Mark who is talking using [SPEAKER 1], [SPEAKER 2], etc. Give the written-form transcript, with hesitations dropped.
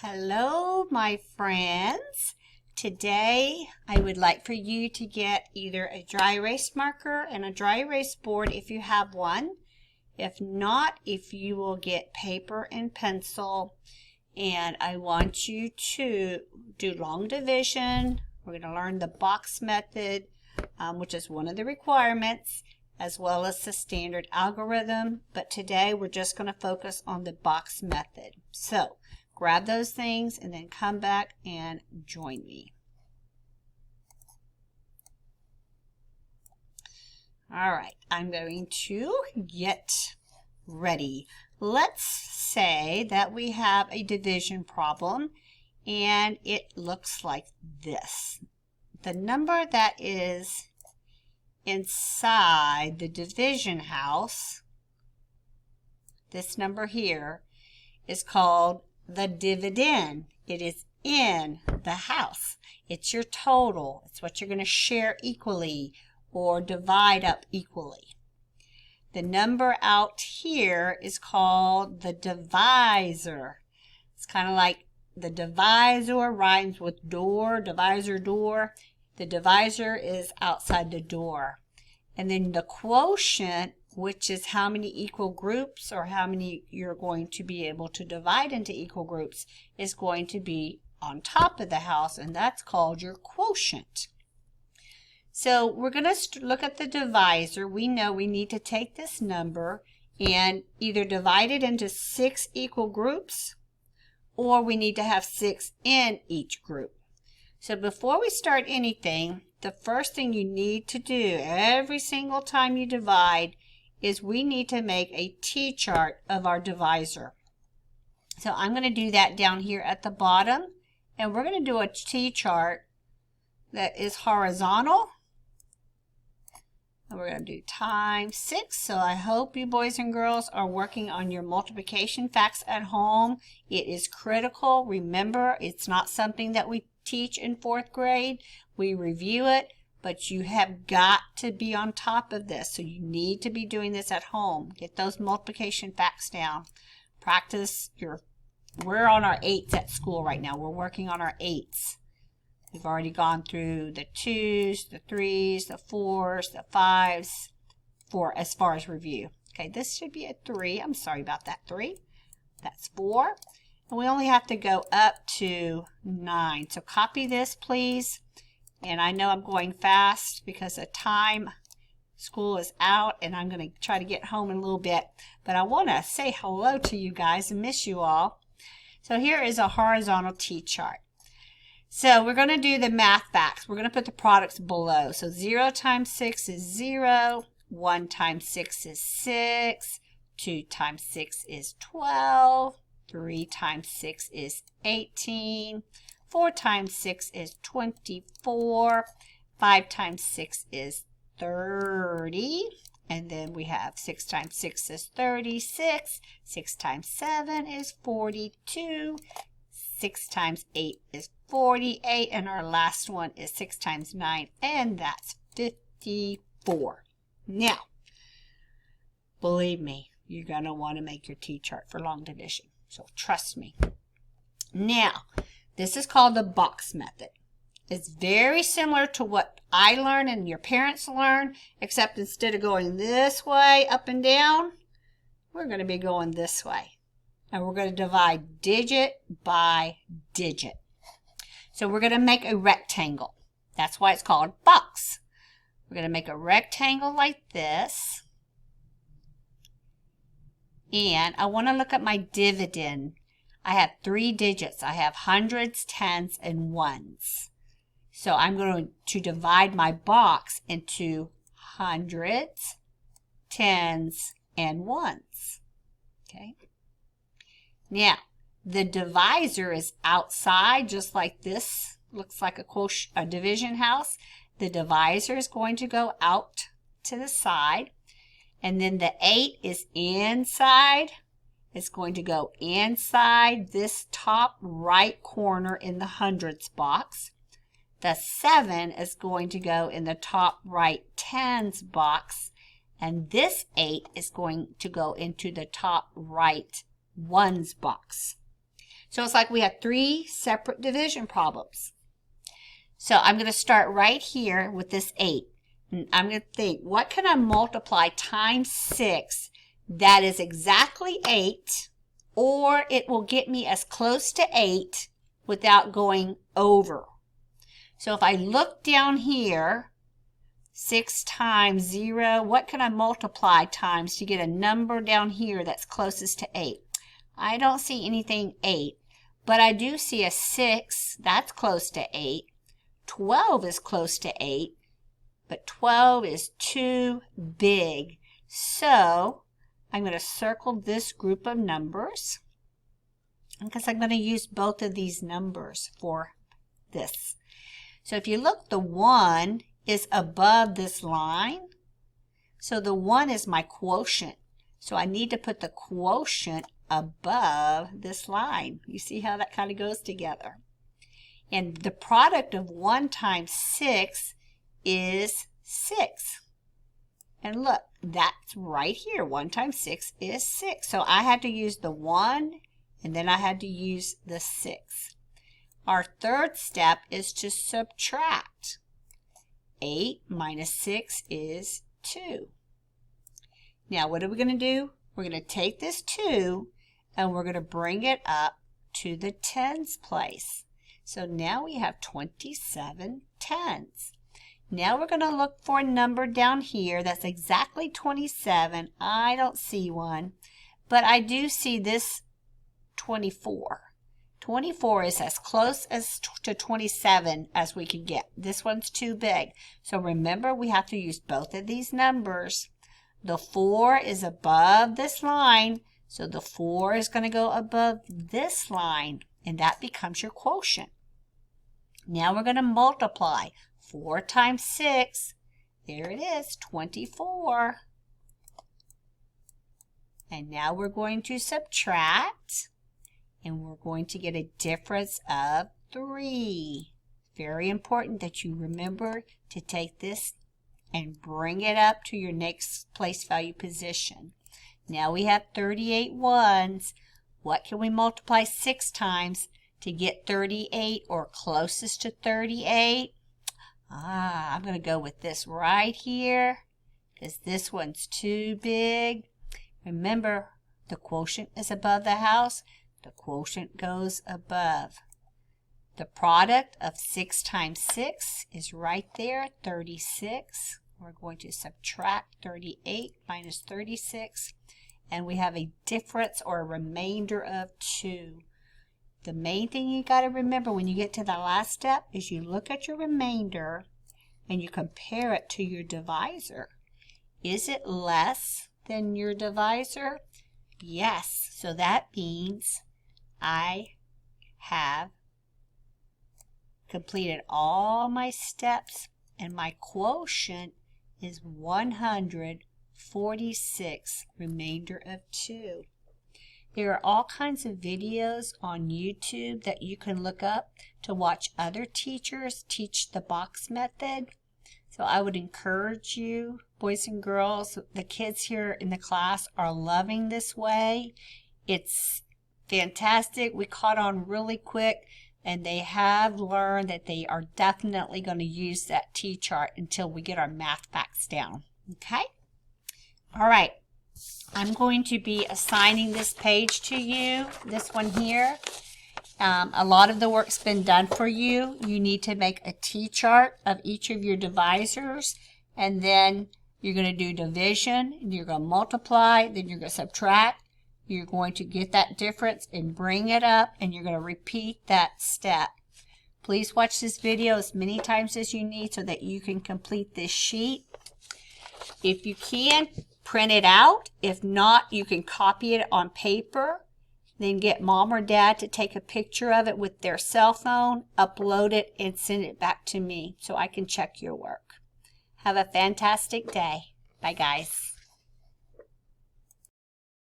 [SPEAKER 1] Hello, my friends. Today, I would like for you to get either a dry erase marker and a dry erase board if you have one. If not, if you will get paper and pencil, and I want you to do long division. We're going to learn the box method, which is one of the requirements, as well as the standard algorithm. But today, we're just going to focus on the box method. So, grab those things and then come back and join me. All right, I'm going to get ready. Let's say that we have a division problem and it looks like this. The number that is inside the division house, this number here, is called the dividend. It is in the house. It's your total. It's what you're going to share equally or divide up equally. The number out here is called the divisor. It's kind of like the divisor rhymes with door, divisor, door. The divisor is outside the door. And then the quotient, which is how many equal groups or how many you're going to be able to divide into equal groups, is going to be on top of the house, and that's called your quotient. So we're going to look at the divisor. We know we need to take this number and either divide it into 6 equal groups, or we need to have 6 in each group. So before we start anything, the first thing you need to do every single time you divide is we need to make a T-chart of our divisor. So I'm going to do that down here at the bottom, and we're going to do a T-chart that is horizontal. And we're going to do times 6. So I hope you boys and girls are working on your multiplication facts at home. It is critical. Remember, it's not something that we teach in 4th grade. We review it. But you have got to be on top of this. So you need to be doing this at home. Get those multiplication facts down. Practice we're on our 8s at school right now. We're working on our 8s. We've already gone through the 2s, the 3s, the 4s, the 5s as far as review. Okay, this should be a 3. I'm sorry about that 3. That's 4. And we only have to go up to 9. So copy this, please. And I know I'm going fast because the time school is out and I'm going to try to get home in a little bit. But I want to say hello to you guys and miss you all. So here is a horizontal T-chart. So we're going to do the math facts. We're going to put the products below. So 0 times 6 is 0. 1 times 6 is 6. 2 times 6 is 12. 3 times 6 is 18. 4 times 6 is 24. 5 times 6 is 30. And then we have 6 times 6 is 36. 6 times 7 is 42. 6 times 8 is 48. And our last one is 6 times 9. And that's 54. Now, believe me, you're going to want to make your T-chart for long division. So trust me. Now, this is called the box method. It's very similar to what I learned and your parents learn, except instead of going this way up and down, we're going to be going this way. And we're going to divide digit by digit. So we're going to make a rectangle. That's why it's called box. We're going to make a rectangle like this. And I want to look at my dividend. I have 3 digits. I have hundreds, tens, and ones. So I'm going to divide my box into hundreds, tens, and ones. Okay. Now, the divisor is outside, just like this. Looks like a division house. The divisor is going to go out to the side. And then the 8 is inside. It's going to go inside this top right corner in the hundreds box. The 7 is going to go in the top right tens box. And this 8 is going to go into the top right ones box. So it's like we have 3 separate division problems. So I'm going to start right here with this 8. And I'm going to think, what can I multiply times 6 that is exactly 8, or it will get me as close to 8 without going over? So if I look down here, 6 times 0, what can I multiply times to get a number down here that's closest to 8? I don't see anything 8, but I do see a 6, that's close to 8. 12 is close to 8, but 12 is too big. So I'm going to circle this group of numbers because I'm going to use both of these numbers for this. So if you look, the 1 is above this line. So the 1 is my quotient. So I need to put the quotient above this line. You see how that kind of goes together. And the product of 1 times 6 is 6. And look, that's right here. 1 times 6 is 6. So I had to use the 1, and then I had to use the 6. Our third step is to subtract. 8 minus 6 is 2. Now, what are we going to do? We're going to take this 2, and we're going to bring it up to the tens place. So now we have 27 tens. Now we're going to look for a number down here that's exactly 27. I don't see one, but I do see this 24. 24 is as close as to 27 as we can get. This one's too big. So remember, we have to use both of these numbers. The 4 is above this line, so the 4 is going to go above this line, and that becomes your quotient. Now we're going to multiply. 4 times 6, there it is, 24. And now we're going to subtract, and we're going to get a difference of 3. Very important that you remember to take this and bring it up to your next place value position. Now we have 38 ones. What can we multiply 6 times to get 38 or closest to 38? I'm going to go with this right here because this one's too big. Remember, the quotient is above the house. The quotient goes above. The product of 6 times 6 is right there, 36. We're going to subtract 38 minus 36, and we have a difference or a remainder of 2. The main thing you got to remember when you get to the last step is you look at your remainder and you compare it to your divisor. Is it less than your divisor? Yes. So that means I have completed all my steps and my quotient is 146, remainder of 2. There are all kinds of videos on YouTube that you can look up to watch other teachers teach the box method. So I would encourage you, boys and girls, the kids here in the class are loving this way. It's fantastic. We caught on really quick, and they have learned that they are definitely going to use that T-chart until we get our math facts down. Okay? All right. I'm going to be assigning this page to you, this one here. A lot of the work's been done for you. You need to make a T-chart of each of your divisors, and then you're going to do division, and you're going to multiply, then you're going to subtract. You're going to get that difference and bring it up, and you're going to repeat that step. Please watch this video as many times as you need so that you can complete this sheet. If you can, print it out. If not, you can copy it on paper, then get mom or dad to take a picture of it with their cell phone, upload it, and send it back to me so I can check your work. Have a fantastic day. Bye, guys.